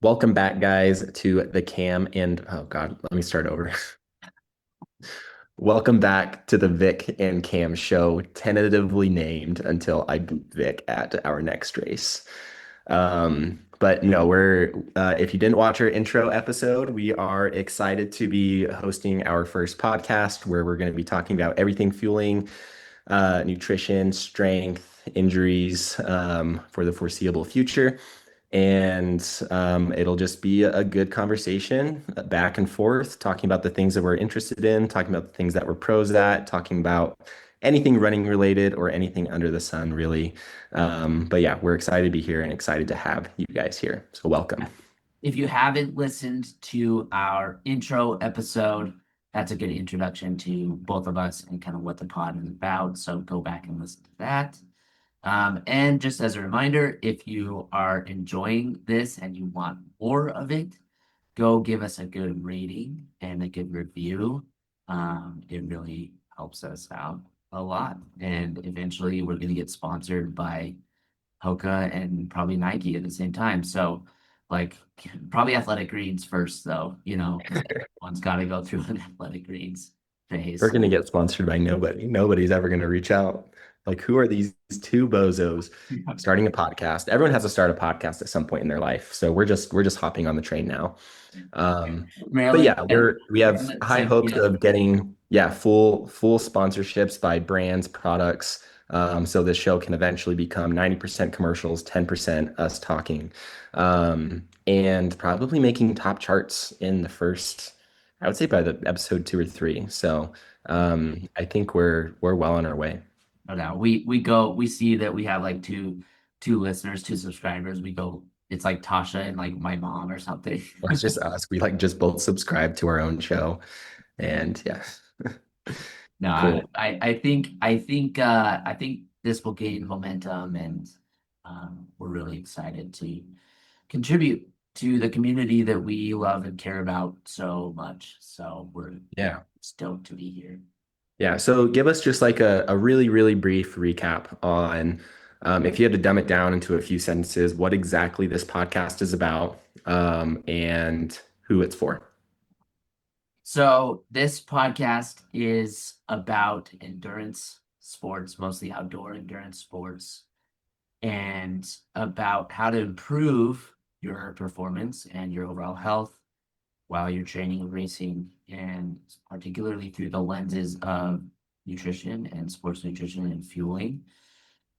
Welcome back, guys, to the Cam and oh God, let me start over. Welcome back to the Vic and Cam show, tentatively named until I beat Vic at our next race. But no, if you didn't watch our intro episode, we are excited to be hosting our first podcast where we're going to be talking about everything fueling, nutrition, strength, injuries, for the foreseeable future. And it'll just be a good conversation back and forth, talking about the things that we're interested in, talking about the things that we're pros at, talking about anything running related or anything under the sun, really. But yeah, we're excited to be here and excited to have you guys here. So welcome. If you haven't listened to our intro episode, that's a good introduction to both of us and kind of what the pod is about. So go back and listen to that. And just as a reminder, if you are enjoying this and you want more of it, go give us a good rating and a good review. It really helps us out a lot. And eventually we're going to get sponsored by Hoka and probably Nike at the same time. So, like, probably Athletic Greens first, though, because everyone's got to go through an Athletic Greens We're phase. going to get sponsored by nobody. Nobody's ever going to reach out. Like, who are these two bozos starting a podcast? Everyone has to start a podcast at some point in their life. So we're just hopping on the train now. But Maryland, yeah, and we have Maryland high sent hopes me of getting full sponsorships by brands, products. So this show can eventually become 90% commercials, 10% us talking, and probably making top charts in the first, I would say by the episode two or three. So I think we're well on our way. no, we see that we have like two listeners, two subscribers. We go, it's like Tasha and like my mom or something. It's just us. We like just both subscribe to our own show, and yeah, No, cool. I think this will gain momentum, and we're really excited to contribute to the community that we love and care about so much. So we're Yeah. stoked to be here. Yeah, so give us just like a really, really brief recap on if you had to dumb it down into a few sentences, what exactly this podcast is about, and who it's for. So this podcast is about endurance sports, mostly outdoor endurance sports, and about how to improve your performance and your overall health while you're training and racing, and particularly through the lenses of nutrition and sports nutrition and fueling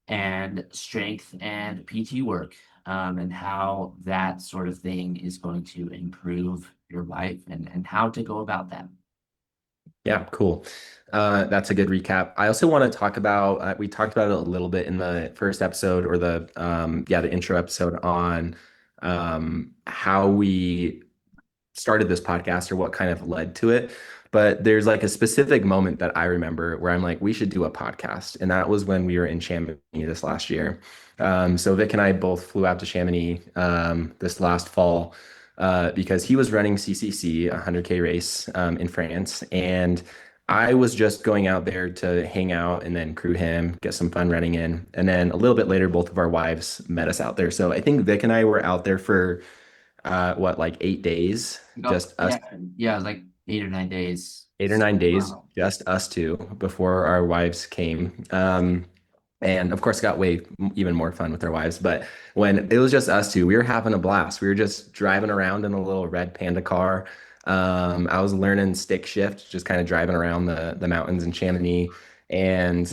and strength and PT work, and how that sort of thing is going to improve your life and how to go about that. Yeah, cool. That's a good recap. I also want to talk about, we talked about it a little bit in the first episode or the intro episode on how we started this podcast or what kind of led to it. But there's like a specific moment that I remember where I'm like, we should do a podcast. And that was when we were in Chamonix this last year. So Vic and I both flew out to Chamonix this last fall because he was running CCC, a 100K race in France. And I was just going out there to hang out and then crew him, get some fun running in. And then a little bit later, both of our wives met us out there. So I think Vic and I were out there for what, like 8 days, No, just us, yeah, it was like 8 or 9 days. 8 or 9 days, Wow. just us two before our wives came. And of course, got way even more fun with our wives. But when it was just us two, we were having a blast. We were just driving around in a little red Panda car. I was learning stick shift, just kind of driving around the mountains in Chamonix. And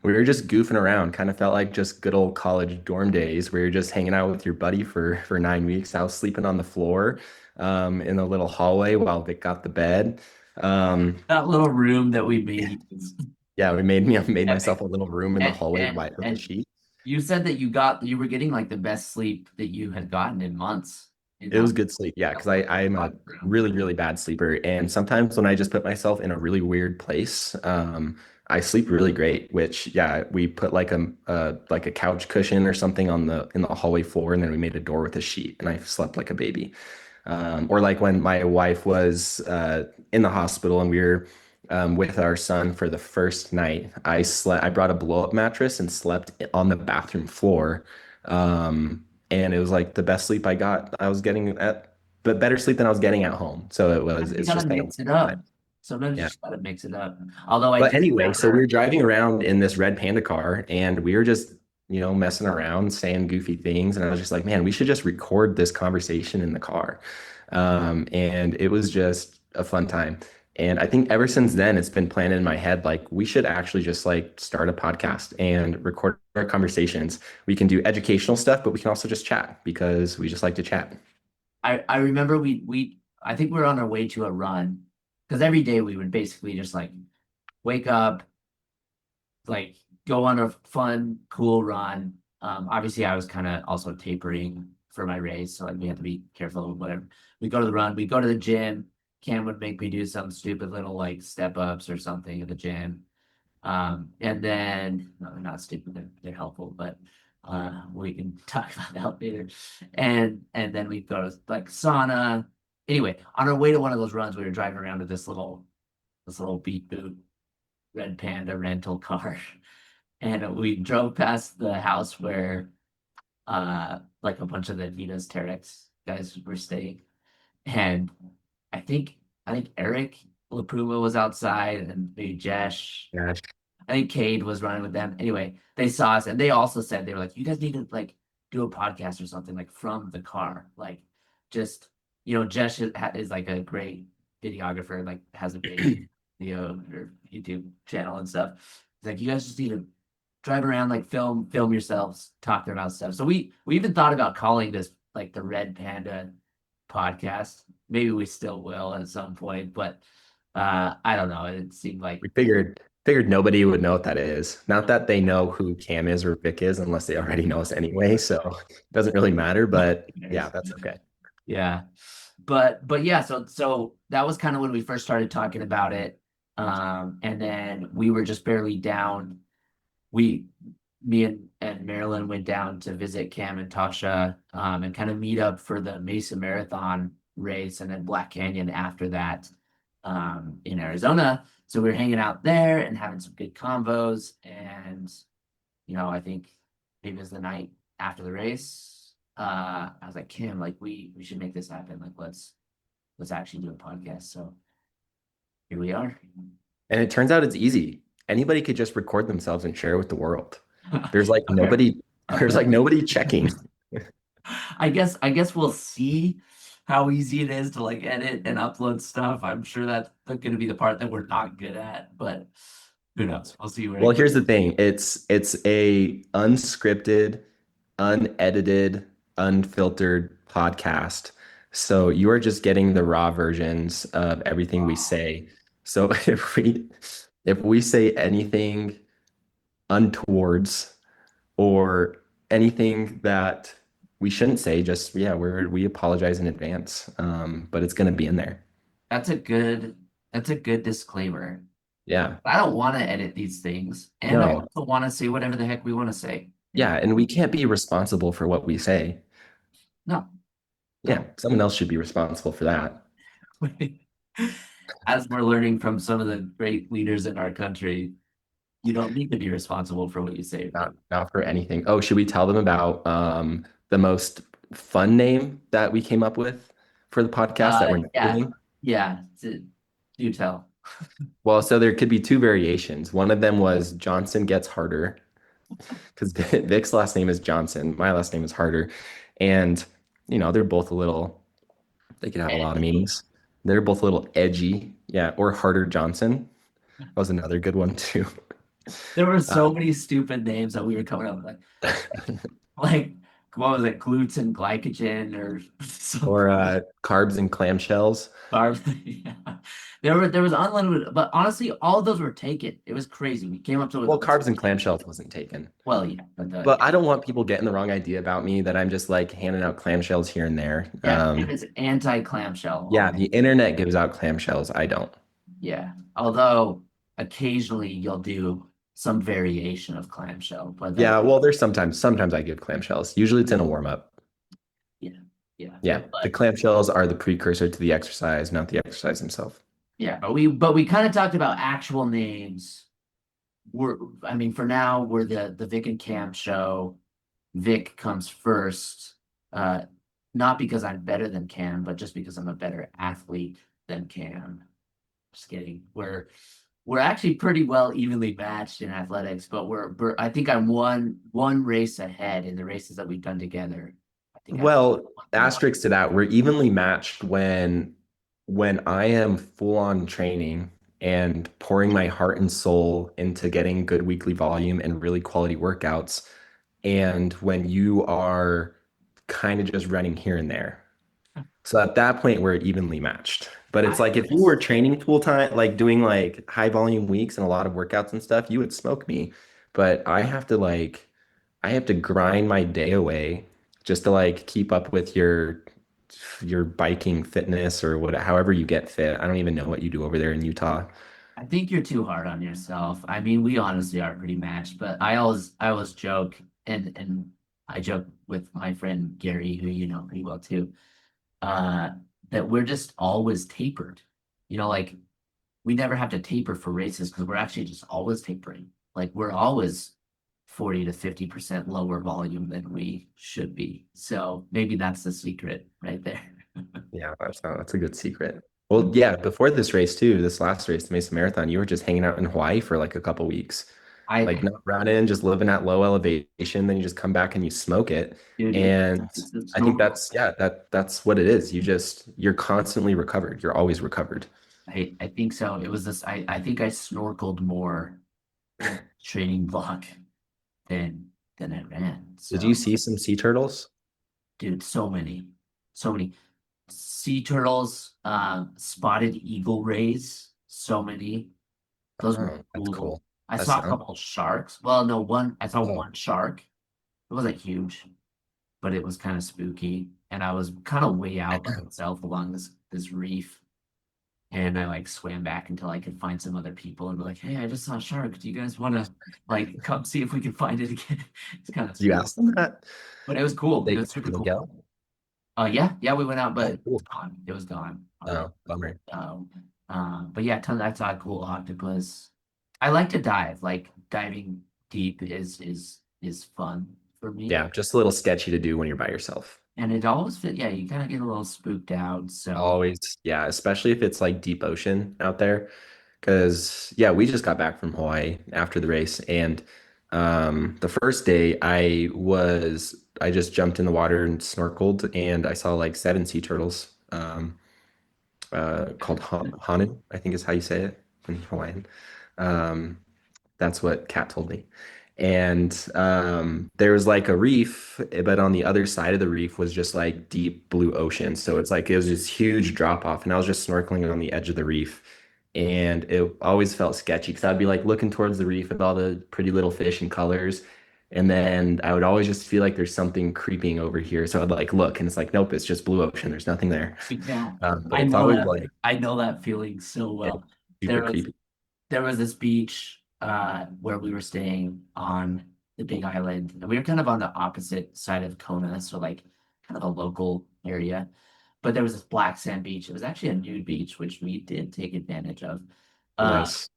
we were just goofing around, kind of felt like just good old college dorm days where you're just hanging out with your buddy for 9 weeks. I was sleeping on the floor in a little hallway while Vic got the bed. Um, That little room that we made. yeah, I made And, myself a little room in the and, hallway and, with a and sheet. you said that you were getting like the best sleep that you had gotten in months in It that, was good sleep, yeah, that because little I'm a room. really, really bad sleeper. And sometimes when I just put myself in a really weird place, I sleep really great, which yeah, we put like a couch cushion or something on the in the hallway floor, and then we made a door with a sheet, and I slept like a baby. Or like when my wife was in the hospital and we were with our son for the first night, I brought a blow up mattress and slept on the bathroom floor. and it was like the best sleep I got. I was getting but better sleep than I was getting at home. So You it's gotta just mix it fantastic. up. Sometimes you Yeah. just gotta mix it up. Although I But do anyway, so we were remember, driving around in this red Panda car and we were just, messing around, saying goofy things. And I was just like, man, we should just record this conversation in the car. And it was just a fun time. And I think ever since then, it's been planted in my head, like we should actually just like start a podcast and record our conversations. We can do educational stuff, but we can also just chat because we just like to chat. I remember we I think we were on our way to a run because every day we would basically just like wake up, like go on a fun, cool run. Obviously, I was kind of also tapering for my race, so like we had to be careful with whatever. We go to the run, we go to the gym. Cam would make me do some stupid little like step ups or something at the gym. And then no, they're not stupid, they're helpful, but we can talk about that later. And then we go to like sauna. Anyway, on our way to one of those runs, we were driving around to this little beat boot red Panda rental car. And we drove past the house where like a bunch of the Vita's Terex guys were staying. And I think Eric LaPuma was outside and maybe Jesh. Yeah. I think Cade was running with them. Anyway, they saw us and they also said they were like, you guys need to like do a podcast or something like from the car. Like just Jesh is like a great videographer, like has a big video or YouTube channel and stuff. It's like you guys just need to drive around, like film yourselves, talk about stuff. So we even thought about calling this like the Red Panda podcast. Maybe we still will at some point, but I don't know. It seemed like We figured nobody would know what that is. Not that they know who Cam is or Vic is unless they already know us anyway. So it doesn't really matter. But yeah, that's okay. yeah. But yeah, so that was kind of when we first started talking about it. And then we were just barely down. We Me and Marilyn went down to visit Cam and Tasha and kind of meet up for the Mesa Marathon race and then Black Canyon after that in Arizona. So we were hanging out there and having some good convos. And, I think maybe it was the night after the race. I was like, Kim, like we should make this happen. Like let's actually do a podcast. So here we are. And it turns out it's easy. Anybody could just record themselves and share with the world. There's like Okay. nobody, there's like nobody checking. I guess we'll see how easy it is to like edit and upload stuff. I'm sure that's going to be the part that we're not good at, but who knows? We'll see where it Well, goes. here's the thing. It's a unscripted, unedited, unfiltered podcast. So you are just getting the raw versions of everything we say. So if we say anything untowards or anything that we shouldn't say, just yeah, we apologize in advance. But it's gonna be in there. That's a good disclaimer. Yeah. I don't want to edit these things, and I No. also want to say whatever the heck we want to say. Yeah, and we can't be responsible for what we say. No, Yeah, no. someone else should be responsible for that. As we're learning from some of the great leaders in our country, you don't need to be responsible for what you say. Not for anything. Oh, should we tell them about the most fun name that we came up with for the podcast that we're not Yeah, giving? yeah. Do tell. Well, so there could be two variations. One of them was Johnson Gets Harder because Vic's last name is Johnson. My last name is Harder. And, they're both they could have a lot of meanings. They're both a little edgy. Yeah. Or Harder Johnson was another good one too. There were Uh, so many stupid names that we were coming up with, like what was it, gluten, glycogen, or some or Carbs and Clamshells. carbs. Yeah. There was unlimited, but honestly, all of those were taken. It was crazy. We came up to Well, Carbs and Clamshells wasn't taken. well, yeah, But I don't want people getting the wrong idea about me that I'm just like handing out clamshells here and there. yeah, it's anti-clamshell. Yeah, the internet gives out clamshells. I don't. Yeah, although occasionally you'll do some variation of clamshell, but Yeah, well, there's sometimes I give clamshells. Usually it's in a warm up. yeah, yeah, Yeah, the clamshells are the precursor to the exercise, not the exercise himself. yeah. But we kind of talked about actual names. I mean, for now, we're the Vic and Cam show. Vic comes first. Uh, not because I'm better than Cam, but just because I'm a better athlete than Cam. Just kidding. We're actually pretty well evenly matched in athletics, but we're I think I'm one race ahead in the races that we've done together. I think I've Well, won them all. asterisks to that, we're evenly matched when I am full on training and pouring my heart and soul into getting good weekly volume and really quality workouts, and when you are kind of just running here and there. So at that point, we're evenly matched. But it's I like if you were guess training full time, like doing like high volume weeks and a lot of workouts and stuff, you would smoke me. But I have to grind my day away just to like keep up with your biking fitness or what, however you get fit. I don't even know what you do over there in Utah. I think you're too hard on yourself. I mean, we honestly are pretty matched, but I always joke and I joke with my friend Gary, who you know pretty well too, uh, that we're just always tapered. You know, like we never have to taper for races because we're actually just always tapering. Like we're always 40 to 50% lower volume than we should be. So maybe that's the secret right there. Yeah, that's a good secret. Well, yeah, before this race too, this last race, the Mesa Marathon, you were just hanging out in Hawaii for like a couple weeks. I, Like not running, just living at low elevation, then you just come back and you smoke it. dude, And it's I think normal. that's yeah, that's what it is. You're constantly recovered. You're always recovered. I think so. It was this, I think I snorkeled more in training block than I ran. Did you So, see some sea turtles? dude, so many sea turtles, spotted eagle rays, so many. Those were Oh, that's cool. cool. I That's saw a couple of sharks. Well, no, I saw oh one shark. It wasn't huge, but it was kind of spooky. And I was kind of way out by myself along this reef. And I like swam back until I could find some other people and be like, hey, I just saw a shark. Do you guys want to like come see if we can find it again? It's kind of you spooky. asked them that? But it was cool. It They was super did they cool. go? Yeah, we went out, but Oh, it was cool. gone. It was gone already. Oh, bummer. But yeah, tons, I saw a cool octopus. I like to dive. Like diving deep is fun for me. Yeah, just a little sketchy to do when you're by yourself. And it always fit, yeah, you kind of get a little spooked out. So Always, yeah, especially if it's like deep ocean out there. Because, yeah, we just got back from Hawaii after the race. And the first day I just jumped in the water and snorkeled and I saw like seven sea turtles called Hanu, I think is how you say it in Hawaiian. Um, That's what Kat told me. And there was like a reef, but on the other side of the reef was just like deep blue ocean. So it's like it was this huge drop off, and I was just snorkeling on the edge of the reef. And it always felt sketchy because I'd be like looking towards the reef with all the pretty little fish and colors. And then I would always just feel like there's something creeping over here. So I'd like look, and it's like, nope, it's just blue ocean. There's nothing there. yeah, But it's always like I know that feeling so it's well. super There was creepy. there was this beach where we were staying on the Big Island, and we were kind of on the opposite side of Kona, so like kind of a local area. But there was this black sand beach. It was actually a nude beach, which we did take advantage of. Uh, Nice.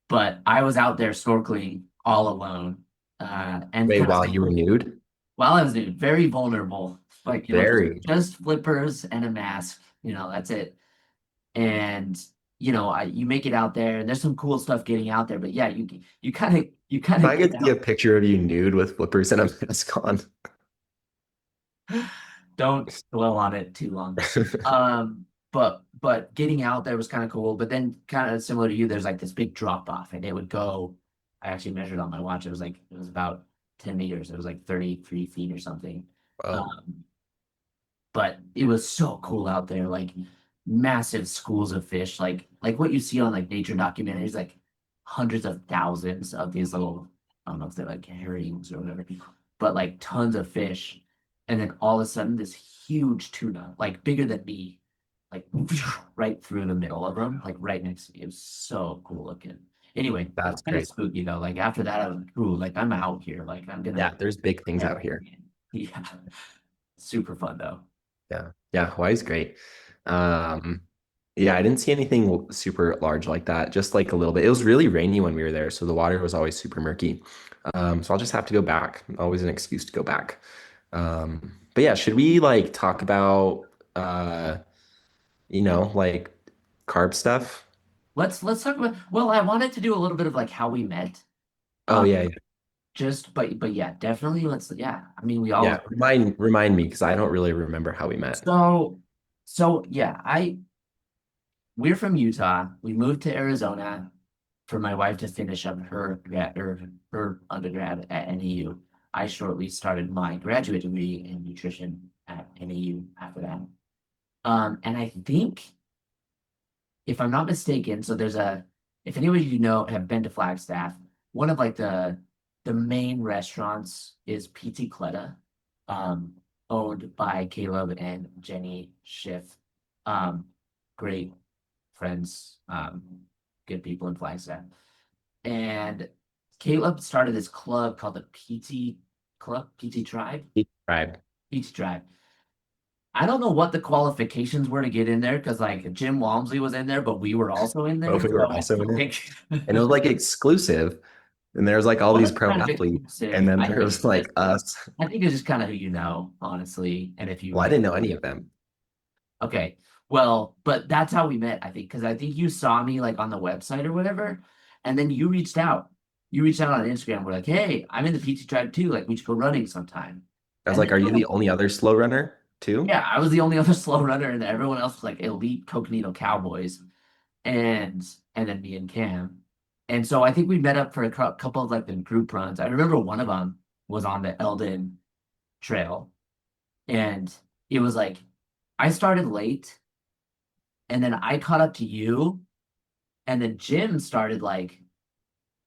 but I was out there snorkeling all alone, and Wait, kind of while you were nude? while I was nude, very vulnerable. Like, you know, Very. just flippers and a mask, you know, that's it. And you know, you make it out there, and there's some cool stuff getting out there. But yeah, you kind If of I get could see a out. picture of you nude with flippers and a mask on. Don't dwell on it too long. But getting out there was kind of cool. But then kind of similar to you, there's like this big drop off, and it would go. I actually measured on my watch. It was about 10 meters. It was like 33 feet or something. Whoa. Um, but it was so cool out there, like massive schools of fish, like what you see on like nature documentaries, like hundreds of thousands of these little, I don't know if they're like herrings or whatever, but like tons of fish. And then all of a sudden, this huge tuna, like bigger than me, like right through the middle of them, like right next to me. It was so cool looking. Anyway, it was That's kind of great. spooky though. Like after that, I was like, ooh, like I'm out here. Like I'm gonna Yeah, there's big things out never here. again. Yeah. Super fun though. Yeah. Yeah, Hawaii's great. Um, yeah, I didn't see anything super large like that, just like a little bit. It was really rainy when we were there, so the water was always super murky. So I'll just have to go back. Always an excuse to go back. But yeah, should we like talk about like carb stuff? Let's talk about. Well, I wanted to do a little bit of like how we met. Oh Um, yeah, yeah. just but yeah, definitely. Let's yeah. I mean, we all Yeah, remind me because I don't really remember how we met. so so yeah. We're from Utah. We moved to Arizona for my wife to finish up her undergrad at NAU. I shortly started my graduate degree in nutrition at NAU after that. And I think, if I'm not mistaken, so if any of you know have been to Flagstaff, one of like the main restaurants is Pizzitribe, um, owned by Caleb and Jenny Schiff. Um, great friends, good people in Flagstaff. And Caleb started this club called the PT Club, PT Tribe, Right. PT Tribe. I don't know what the qualifications were to get in there because like Jim Walmsley was in there, but we were also in Oh, there. we were So also in it. like, And it was like exclusive. And there's like all these was pro kind of athletes. And exclusive. then there was like us. I think it's just kind of who you know, honestly. And if you Well, I like, didn't know any of them. okay, well, but that's how we met, I think, because I think you saw me like on the website or whatever, and then you reached out. You reached out on Instagram. We're like, hey, I'm in the PT tribe too. Like, we should go running sometime. I was And like, then are you the only other slow runner too? yeah, I was the only other slow runner, and everyone else was like elite Coconino Cowboys, and and then me and Cam. And so I think we met up for a couple of like the group runs. I remember one of them was on the Elden trail, and it was like I started late, and then I caught up to you, and then Jim started like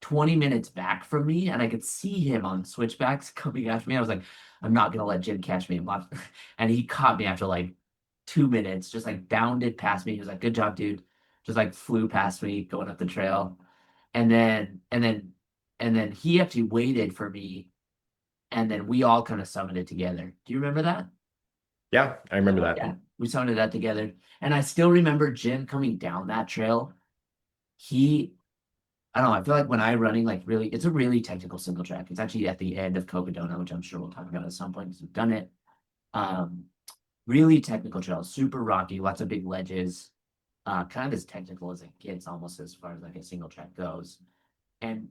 20 minutes back from me, and I could see him on switchbacks coming after me. I was like, I'm not gonna let Jim catch me. And he caught me after like 2 minutes, just like bounded past me. He was like, good job, dude. Just like flew past me going up the trail. And then and then and then he actually waited for me, and then we all kind of summited it together. Do you remember that? Yeah, I remember that. Yeah, we summited that together. And I still remember Jim coming down that trail. He I don't know. I feel like when I running, like really, it's a really technical single track. It's actually at the end of Cocodona, which I'm sure we'll talk about at some point because we've done it. Um, really technical trail, super rocky, lots of big ledges, kind of as technical as it gets, almost as far as like a single track goes. And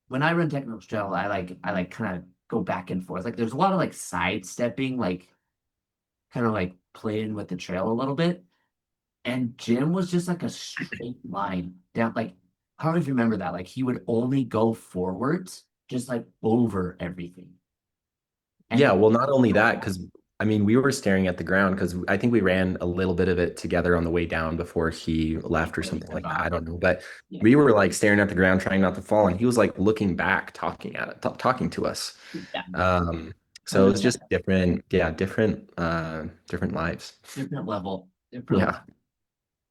when I run technical trail, I like kind of go back and forth. Like there's a lot of like sidestepping, like kind of like playing with the trail a little bit. And Jim was just like a straight line down. Like, I don't know if you remember that. Like, he would only go forwards, just like over everything. And Yeah, he, well, not only that, because I mean, we were staring at the ground because I think we ran a little bit of it together on the way down before he left or really something took like that. I off. don't know, but Yeah. we were like staring at the ground, trying not to fall, and he was like looking back, talking at it, talking to us. Yeah. Um, so it was Another just different, yeah, different lives. different level. Different Yeah.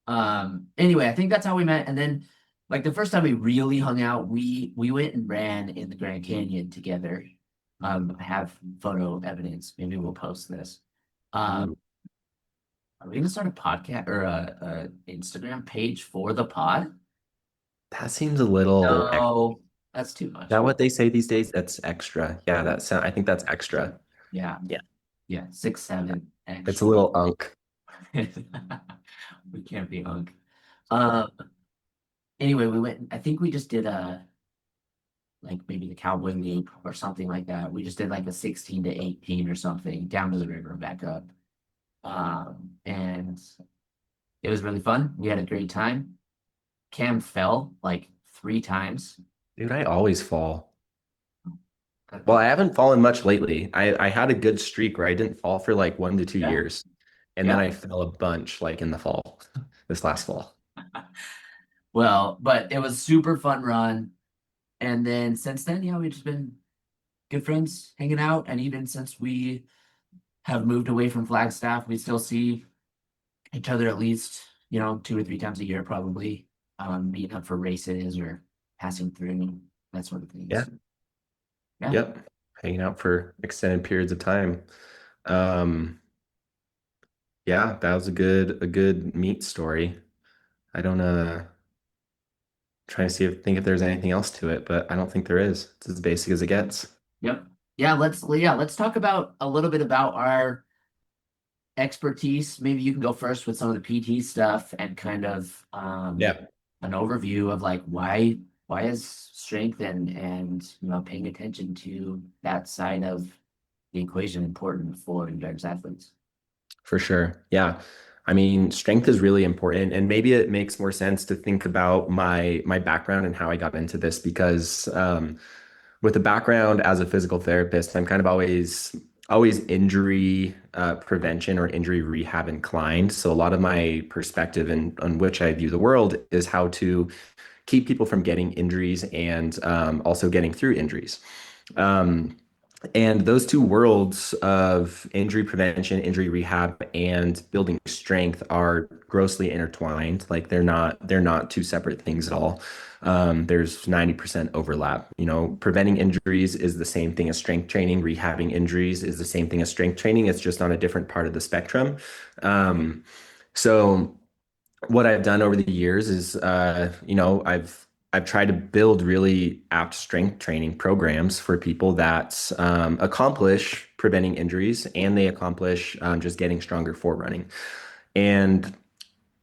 level. Anyway, I think that's how we met. And then like the first time we really hung out, we went and ran in the Grand Canyon together. I have photo evidence. Maybe we'll post this. Um, Ooh, are we gonna start a podcast or a Instagram page for the pod? that seems a little. No, that's too Is much. that what they say these days? That's extra. Yeah, I think that's extra. Yeah, Yeah, yeah, 6, 7 it's a extra. little unk. We can't be hung. Um, anyway, we went. I think we just did a like maybe the Cowboy League or something like that. We just did like a 16 to 18 or something down to the river and back up. And it was really fun. We had a great time. Cam fell like 3 times. Dude, I always fall. Well, I haven't fallen much lately. I had a good streak where I didn't fall for like 1 to 2 Yeah, years, and then yeah. I fell a bunch like in the fall, this last fall. Well, but it was super fun run. And then since then, yeah, we've just been good friends hanging out. And even since we have moved away from Flagstaff, we still see each other at least, 2 or 3 times a year, probably, meeting up for races or passing through, that sort of Yeah, things. Yeah. yep. Hanging out for extended periods of time. Um, yeah, that was a good meat story. I don't trying to think if there's anything else to it, but I don't think there is. It's as basic as it gets. Yep. let's talk about a little bit about our expertise. Maybe you can go first with some of the PT stuff and kind of Yeah. an overview of like why is strength and paying attention to that side of the equation important for endurance athletes. For sure. Yeah. I mean, strength is really important, and maybe it makes more sense to think about my background and how I got into this because with a background as a physical therapist, I'm kind of always injury prevention or injury rehab inclined. So a lot of my perspective and on which I view the world is how to keep people from getting injuries and also getting through injuries. Um, and those two worlds of injury prevention, injury rehab, and building strength are grossly intertwined. Like they're not two separate things at all. There's 90% overlap. You know, preventing injuries is the same thing as strength training. Rehabbing injuries is the same thing as strength training. It's just on a different part of the spectrum. Um, so what I've done over the years is, I've tried to build really apt strength training programs for people that accomplish preventing injuries and they accomplish just getting stronger for running. And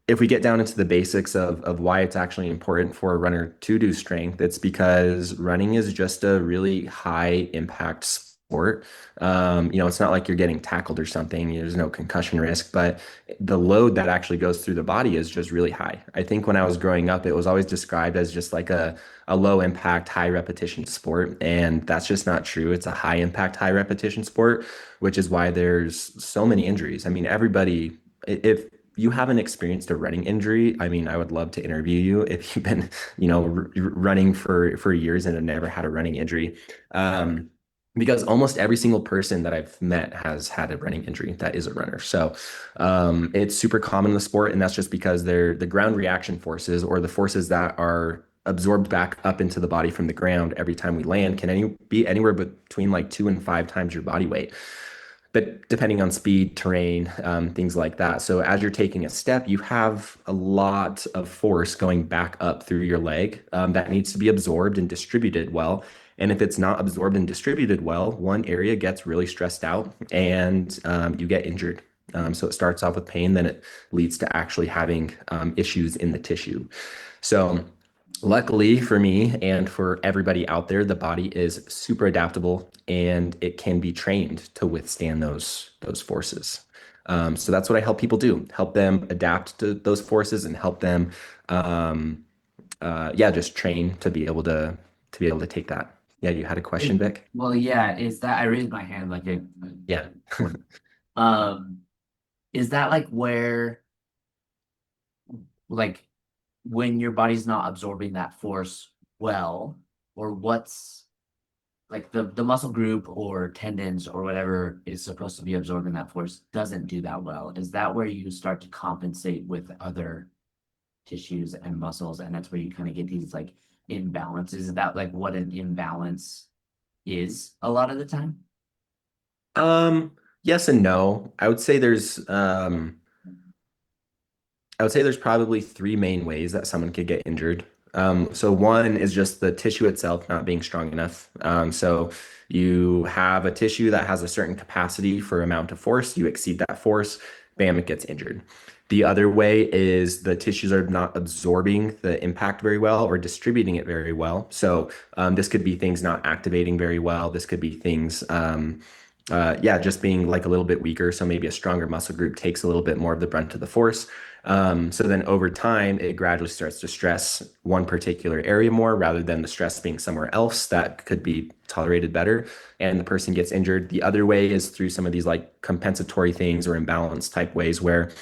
if we get down into the basics of why it's actually important for a runner to do strength, it's because running is just a really high impact sport. It's not like you're getting tackled or something. There's no concussion risk, but the load that actually goes through the body is just really high. I think when I was growing up, it was always described as just like a low impact, high repetition sport. And that's just not true. It's a high impact, high repetition sport, which is why there's so many injuries. I mean, everybody, if you haven't experienced a running injury, I mean, I would love to interview you if you've been, running for years and have never had a running injury. Um, because almost every single person that I've met has had a running injury that is a runner. So it's super common in the sport, and that's just because they're the ground reaction forces or the forces that are absorbed back up into the body from the ground every time we land can be anywhere between like 2 and 5 times your body weight, but depending on speed, terrain, things like that. So as you're taking a step, you have a lot of force going back up through your leg that needs to be absorbed and distributed well. And if it's not absorbed and distributed well, one area gets really stressed out and you get injured. So it starts off with pain, then it leads to actually having issues in the tissue. So luckily for me and for everybody out there, the body is super adaptable and it can be trained to withstand those forces. So that's what I help people do, help them adapt to those forces and help them, um, yeah, just train to be able to take that. Yeah, you had a Is, question, Vic? well, yeah, is that I raised my hand like a Yeah. um is that like where like when your body's not absorbing that force well, or what's like the muscle group or tendons or whatever is supposed to be absorbing that force doesn't do that well? Is that where you start to compensate with other tissues and muscles, and that's where you kind of get these like imbalances? Is that like what an imbalance is a lot of the time? Yes and no. I would say there's probably three main ways that someone could get injured. So one is just the tissue itself not being strong enough. So you have a tissue that has a certain capacity for amount of force. You exceed that force, bam, it gets injured. The other way is the tissues are not absorbing the impact very well or distributing it very well. So this could be things not activating very well. This could be things, yeah, just being like a little bit weaker. So maybe a stronger muscle group takes a little bit more of the brunt of the force. So then over time, it gradually starts to stress one particular area more rather than the stress being somewhere else that could be tolerated better. And the person gets injured. The other way is through some of these like compensatory things or imbalance type ways where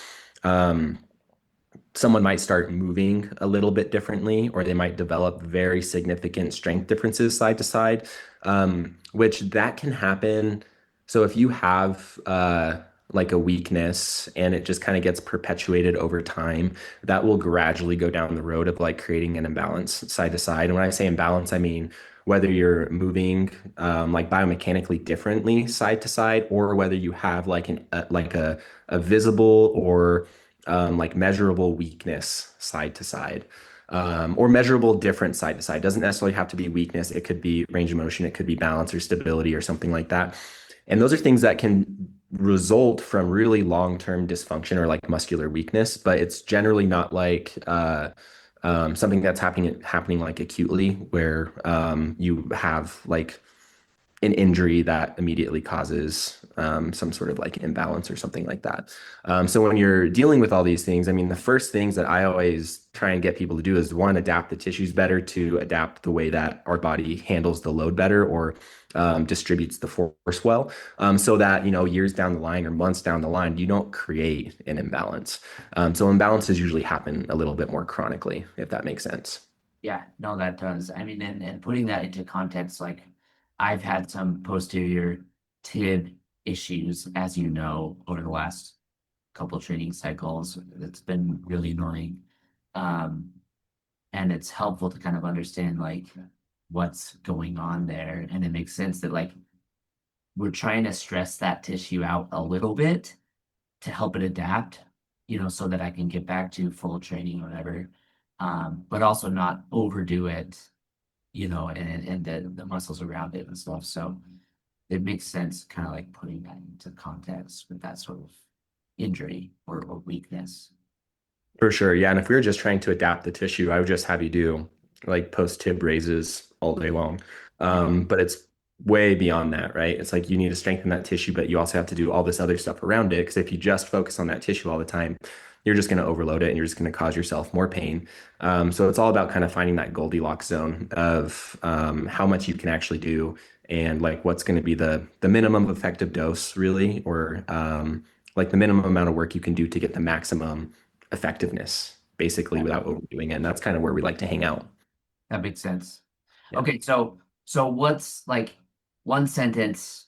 um, someone might start moving a little bit differently, or they might develop very significant strength differences side to side, which that can happen. So if you have like a weakness and it just kind of gets perpetuated over time, that will gradually go down the road of like creating an imbalance side to side. And when I say imbalance, I mean whether you're moving like biomechanically differently side to side, or whether you have like a visible or like measurable weakness side to side. or measurable difference side to side. It doesn't necessarily have to be weakness. It could be range of motion. It could be balance or stability or something like that. And those are things that can result from really long-term dysfunction or like muscular weakness, but it's generally not like something that's happening like acutely where you have like an injury that immediately causes some sort of like imbalance or something like that. So when you're dealing with all these things, I mean, the first things that I always try and get people to do is one, adapt the tissues better to adapt the way that our body handles the load better or distributes the force well, so that, years down the line or months down the line, you don't create an imbalance. So imbalances usually happen a little bit more chronically, if that makes sense. Yeah, no, that does. I mean, and putting that into context, like I've had some posterior tib issues, as you know, over the last couple training cycles. It's been really annoying. Um, and it's helpful to kind of understand like what's going on there. And it makes sense that like we're trying to stress that tissue out a little bit to help it adapt, so that I can get back to full training or whatever. But also not overdo it, and the muscles around it and stuff. So it makes sense kind of like putting that into context with that sort of injury or weakness. For sure. Yeah. And if we were just trying to adapt the tissue, I would just have you do like post tib raises all day long. But it's way beyond that, right? It's like you need to strengthen that tissue, but you also have to do all this other stuff around it. Because if you just focus on that tissue all the time, you're just going to overload it and you're just going to cause yourself more pain. So it's all about kind of finding that Goldilocks zone of how much you can actually do and like what's going to be the minimum effective dose, really, or like the minimum amount of work you can do to get the maximum effectiveness, basically, Yeah, without overdoing it. And that's kind of where we like to hang out. that makes sense. Yeah. Okay, so what's like one sentence?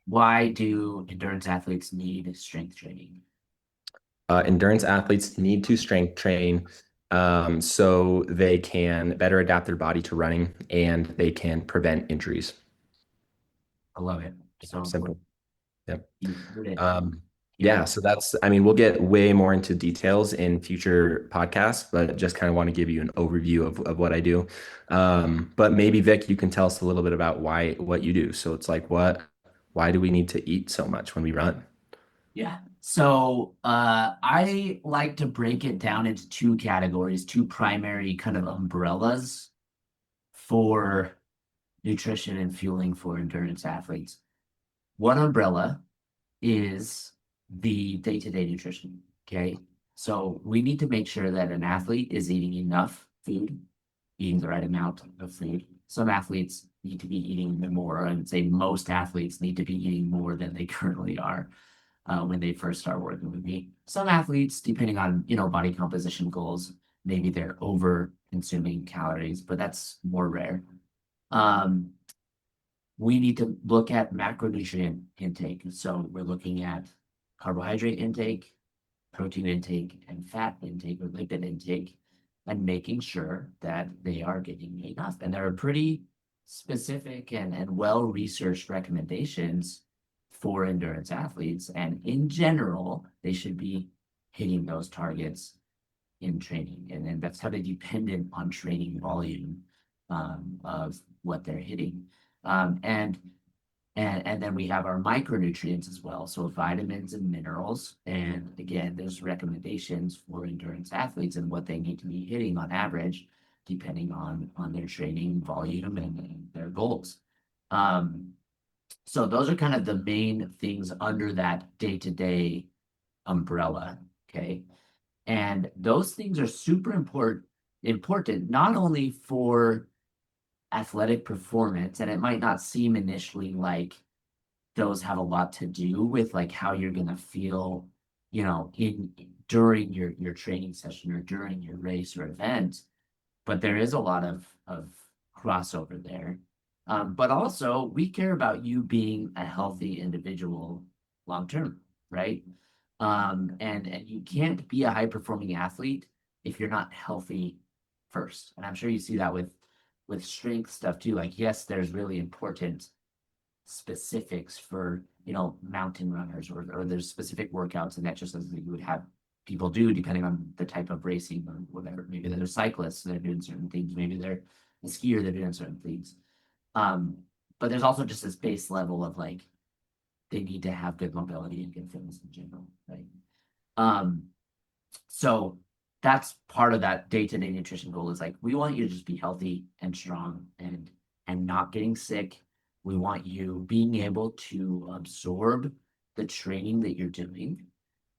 Why do endurance athletes need strength training? Endurance athletes need to strength train so they can better adapt their body to running and they can prevent injuries. I love it. So Simple. important. Yep. You heard it Um, here. yeah, so I mean, we'll get way more into details in future podcasts, but just kind of want to give you an overview of what I do. But maybe Vic, you can tell us a little bit about what you do. So it's like, why do we need to eat so much when we run? Yeah. So I like to break it down into two categories, two primary kind of umbrellas for nutrition and fueling for endurance athletes. One umbrella is the day-to-day nutrition. Okay. So we need to make sure that an athlete is eating enough food, eating the right amount of food. Some athletes need to be eating more. I would say most athletes need to be eating more than they currently are when they first start working with me. Some athletes, depending on, body composition goals, maybe they're over consuming calories, but that's more rare. Um, we need to look at macronutrient intake. So we're looking at carbohydrate intake, protein intake, and fat intake or lipid intake, and making sure that they are getting enough. And there are pretty specific and well-researched recommendations for endurance athletes. And in general, they should be hitting those targets in training. And that's kind of dependent on training volume of what they're hitting. And then we have our micronutrients as well. So vitamins and minerals. And again, there's recommendations for endurance athletes and what they need to be hitting on average, depending on their training volume and their goals. Um, so those are kind of the main things under that day-to-day umbrella. Okay. And those things are super important, not only for athletic performance, and it might not seem initially like those have a lot to do with like how you're gonna feel, in during your training session or during your race or event, but there is a lot of crossover there. But also we care about you being a healthy individual long term, right? And you can't be a high performing athlete if you're not healthy first. And I'm sure you see that with strength stuff too. Like, yes, there's really important specifics for mountain runners or there's specific workouts and exercises that you would have people do depending on the type of racing or whatever. Maybe they're cyclists, they're doing certain things. Maybe they're a skier, they're doing certain things. Um, but there's also just this base level of like they need to have good mobility and good fitness in general, right? Um, so that's part of that day-to-day nutrition goal is like we want you to just be healthy and strong and not getting sick. We want you being able to absorb the training that you're doing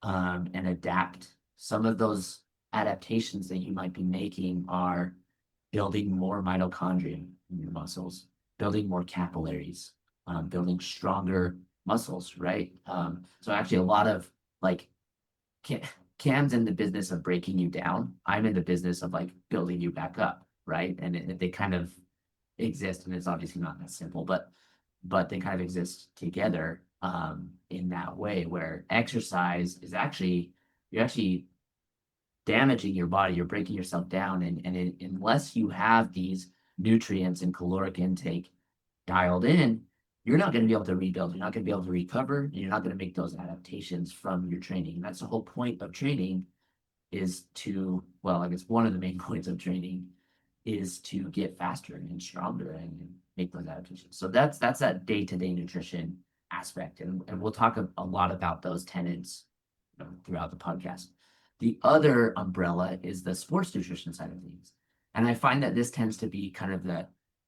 and adapt. Some of those adaptations that you might be making are building more mitochondria in your muscles, building more capillaries, building stronger muscles, right? So actually a lot of like Cam's in the business of breaking you down. I'm in the business of like building you back up, right? And they kind of exist, and it's obviously not that simple, but they kind of exist together in that way where exercise is actually you're actually damaging your body, you're breaking yourself down, unless you have these nutrients and caloric intake dialed in, you're not going to be able to rebuild. You're not going to be able to recover. And you're not going to make those adaptations from your training. And that's the whole point of training is to, well, I guess one of the main points of training is to get faster and stronger and make those adaptations. So that's that day-to-day nutrition aspect. And we'll talk a lot about those tenets throughout the podcast. The other umbrella is the sports nutrition side of things. And I find that this tends to be kind of the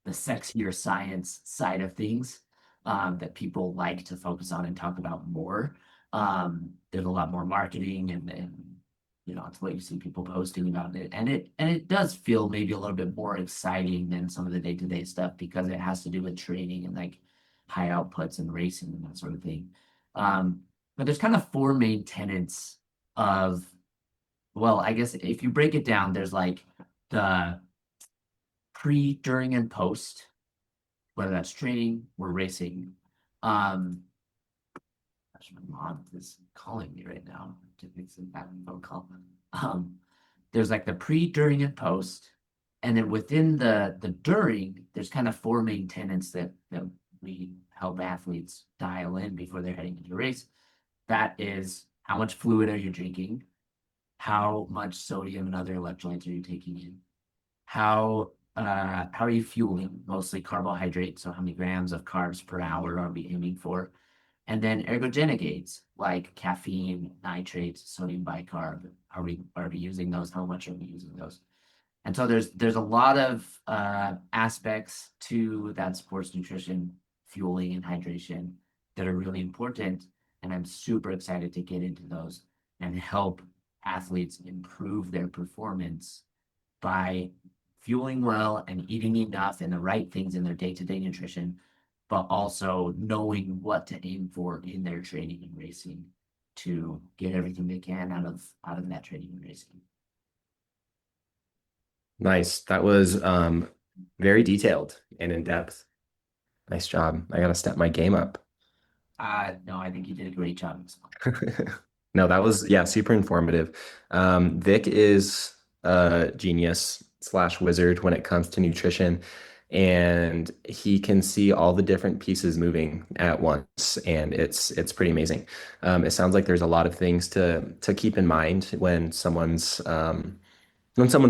sexier science side of things that people like to focus on and talk about more. There's a lot more marketing and it's what you see people posting about it. And it does feel maybe a little bit more exciting than some of the day-to-day stuff because it has to do with training and like high outputs and racing and that sort of thing. But there's kind of four main tenets of, well, I guess if you break it down, there's like the pre, during, and post, whether that's training or racing. Gosh, my mom is calling me right now to fix that phone call. Um, there's like the pre, during, and post, and then within the during, there's kind of four main tenets that we help athletes dial in before they're heading into a race. That is how much fluid are you drinking? How much sodium and other electrolytes are you taking in? How are you fueling? Mostly carbohydrates. So how many grams of carbs per hour are we aiming for? And then ergogenic aids like caffeine, nitrates, sodium bicarb. Are we using those? How much are we using those? And so there's a lot of aspects to that sports nutrition, fueling, and hydration that are really important. And I'm super excited to get into those and help athletes improve their performance by fueling well and eating enough and the right things in their day-to-day nutrition, but also knowing what to aim for in their training and racing to get everything they can out of that training and racing. Nice. That was very detailed and in depth. Nice job. I gotta step my game up. No, I think you did a great job. No, that was yeah, super informative. Vic is a genius slash wizard when it comes to nutrition, and he can see all the different pieces moving at once, and it's pretty amazing. It sounds like there's a lot of things to keep in mind when someone's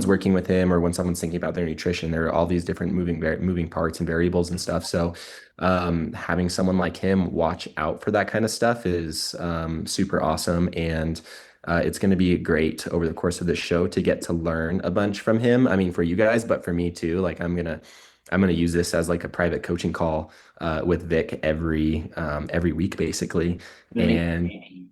working with him or when someone's thinking about their nutrition. There are all these different moving parts and variables and stuff. So having someone like him watch out for that kind of stuff is super awesome. And it's going to be great over the course of this show to get to learn a bunch from him. I mean, for you guys, but for me too. Like I'm gonna use this as like a private coaching call with Vic every week basically. And Really?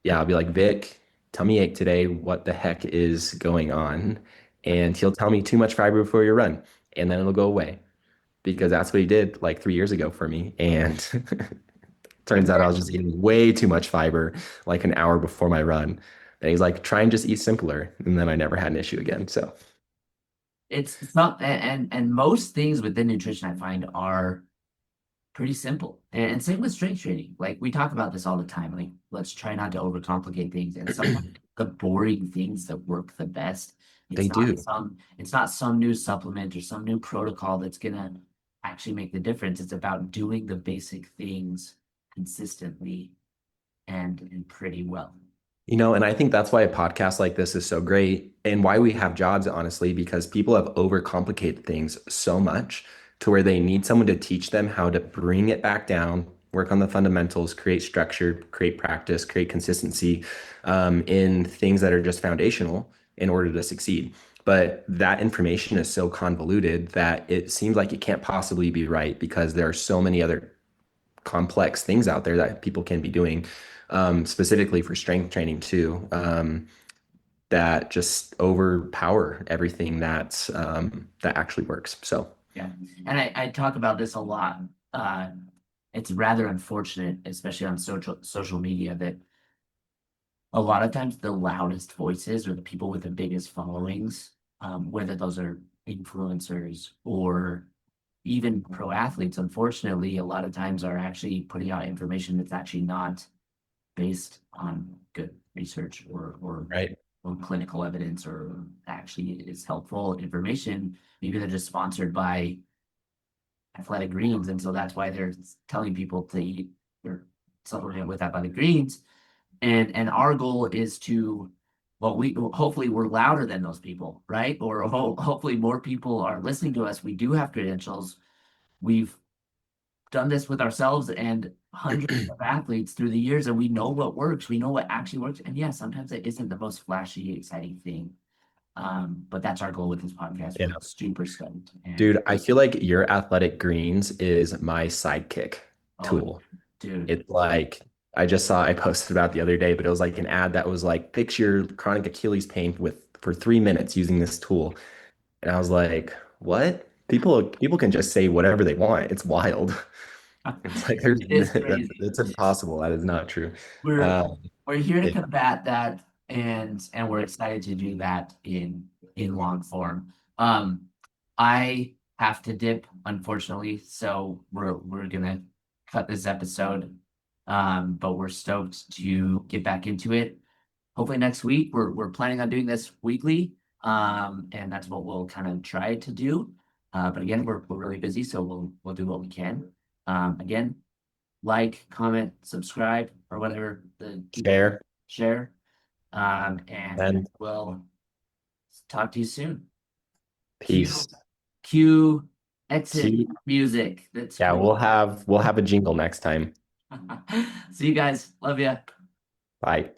yeah, I'll be like, Vic, tummy ache today. What the heck is going on? And he'll tell me too much fiber before your run, and then it'll go away because that's what he did like 3 years ago for me. And turns out I was just eating way too much fiber like an hour before my run. And he's like, try and just eat simpler. And then I never had an issue again. So It's not, and most things within nutrition I find are pretty simple. And same with strength training. Like we talk about this all the time. Like let's try not to overcomplicate things. And some of the boring things that work the best, they do. it's not some new supplement or some new protocol that's gonna actually make the difference. It's about doing the basic things consistently and pretty well. And I think that's why a podcast like this is so great and why we have jobs, honestly, because people have overcomplicated things so much to where they need someone to teach them how to bring it back down, work on the fundamentals, create structure, create practice, create consistency in things that are just foundational in order to succeed. But that information is so convoluted that it seems like it can't possibly be right because there are so many other complex things out there that people can be doing, specifically for strength training too, that just overpower everything that actually works. So Yeah. And I talk about this a lot. Uh, it's rather unfortunate, especially on social media, that a lot of times the loudest voices or the people with the biggest followings, whether those are influencers or even pro athletes, unfortunately, a lot of times are actually putting out information that's actually not based on good research right. or clinical evidence or actually is helpful information. Maybe they're just sponsored by Athletic Greens, and so that's why they're telling people to eat or supplement with Athletic Greens. And our goal is to, well, we hopefully we're louder than those people, right? Or hopefully more people are listening to us. We do have credentials. We've done this with ourselves and hundreds of athletes through the years, and we know what works. We know what actually works. And yeah, sometimes it isn't the most flashy, exciting thing. But that's our goal with this podcast. Yeah. We're super stoked. And Dude, I feel like your athletic greens is my sidekick oh, tool. dude. It's like I just saw I posted about the other day, but it was like an ad that was like fix your chronic Achilles pain with for 3 minutes using this tool. And I was like, what? People can just say whatever they want. It's wild. It's like there's It is that's crazy. impossible. That is not true. We're Um, we're here to yeah, combat that, and we're excited to do that in long form. I have to dip, unfortunately, so we're gonna cut this episode. But we're stoked to get back into it. Hopefully next week. We're planning on doing this weekly. And that's what we'll kind of try to do. But again, we're really busy, so we'll do what we can. Again, like, comment, subscribe, or whatever the people share share. And and we'll talk to you soon. peace. Cue, cue exit Cute. music. That's Yeah, crazy. we'll have a jingle next time. See you guys. Love ya. Bye.